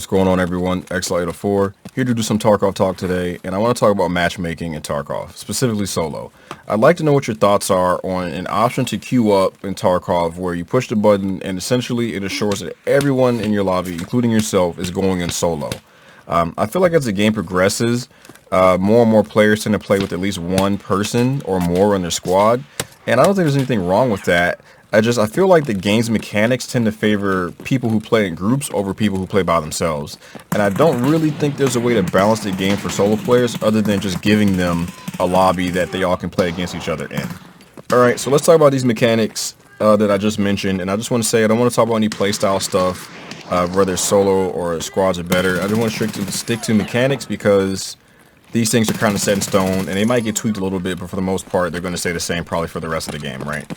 What's going on, everyone? XL804 here to do some Tarkov talk today, and I want to talk about matchmaking in Tarkov, specifically solo. I'd like to know what your thoughts are on an option to queue up in Tarkov where you push the button and essentially it assures that everyone in your lobby, including yourself, is going in solo. I feel like as the game progresses, more and more players tend to play with at least one person or more on their squad, and I don't think there's anything wrong with that. I feel like the game's mechanics tend to favor people who play in groups over people who play by themselves. And I don't really think there's a way to balance the game for solo players other than just giving them a lobby that they all can play against each other in. Alright, so let's talk about these mechanics that I just mentioned. And I just want to say I don't want to talk about any playstyle stuff, whether solo or squads are better. I just want to stick to mechanics because these things are kind of set in stone and they might get tweaked a little bit, but for the most part, they're going to stay the same probably for the rest of the game, right?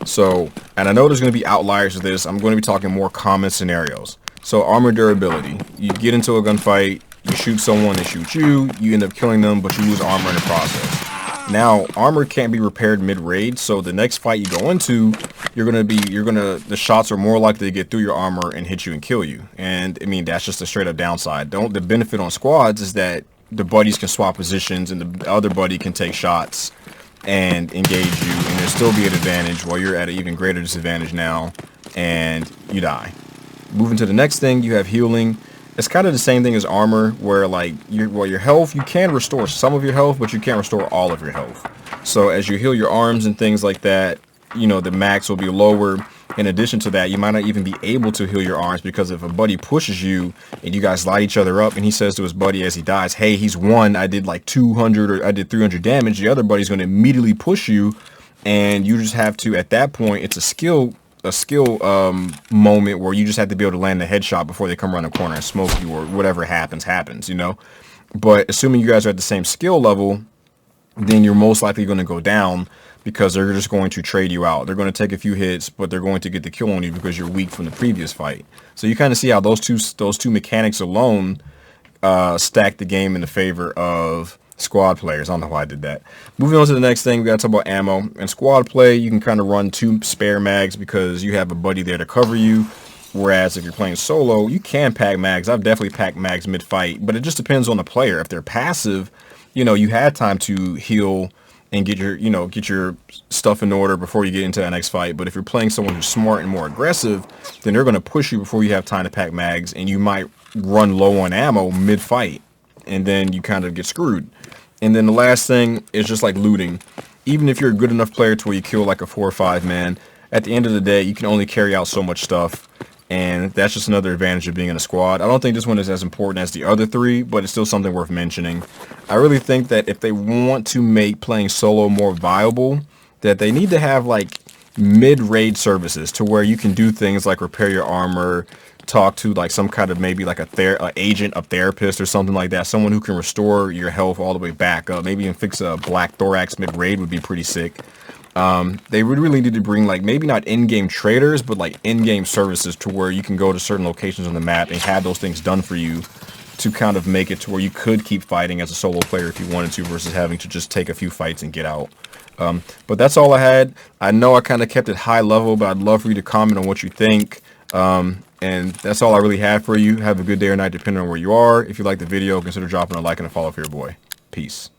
So, and I know there's going to be outliers to this. I'm going to be talking more common scenarios. So, armor durability. You get into a gunfight, you shoot someone, they shoot you, you end up killing them, but you lose armor in the process. Now, armor can't be repaired mid-raid, so the next fight you go into, the shots are more likely to get through your armor and hit you and kill you. And, I mean, that's just a straight-up downside. The benefit on squads is that the buddies can swap positions and the other buddy can take shots and engage you, and there'll still be an advantage while you're at an even greater disadvantage now and you die. Moving to the next thing, you have healing. It's kind of the same thing as armor, where like your health, you can restore some of your health, but you can't restore all of your health. So as you heal your arms and things like that, you know, the max will be lower. In addition to that, you might not even be able to heal your arms because if a buddy pushes you and you guys light each other up and he says to his buddy as he dies, hey, he's won, I did like 200 or I did 300 damage, the other buddy's going to immediately push you, and you just have to, at that point, it's a skill moment where you just have to be able to land a headshot before they come around the corner and smoke you, or whatever happens, you know. But assuming you guys are at the same skill level, then you're most likely going to go down because they're just going to trade you out. They're going to take a few hits, but they're going to get the kill on you because you're weak from the previous fight. So you kind of see how those two mechanics alone stack the game in the favor of squad players. I don't know why I did that. Moving on to the next thing, we got to talk about ammo. In squad play, you can kind of run 2 spare mags because you have a buddy there to cover you. Whereas if you're playing solo, you can pack mags. I've definitely packed mags mid-fight, but it just depends on the player. If they're passive, you know, you had time to heal and get your stuff in order before you get into that next fight. But if you're playing someone who's smart and more aggressive, then they're going to push you before you have time to pack mags, and you might run low on ammo mid-fight, and then you kind of get screwed. And then the last thing is just like looting. Even if you're a good enough player to where you kill like a 4 or 5 man, at the end of the day, you can only carry out so much stuff. And that's just another advantage of being in a squad. I don't think this one is as important as the other 3, but it's still something worth mentioning. I really think that if they want to make playing solo more viable, that they need to have like mid-raid services to where you can do things like repair your armor, talk to like some kind of maybe like a agent, a therapist or something like that, someone who can restore your health all the way back up. Maybe even fix a black thorax mid-raid would be pretty sick. They would really need to bring like maybe not in-game traders, but like in-game services to where you can go to certain locations on the map and have those things done for you to kind of make it to where you could keep fighting as a solo player if you wanted to, versus having to just take a few fights and get out. But that's all I had. I know I kind of kept it high level, but I'd love for you to comment on what you think. And that's all I really had for you. Have a good day or night depending on where you are. If you like the video, consider dropping a like and a follow for your boy. Peace.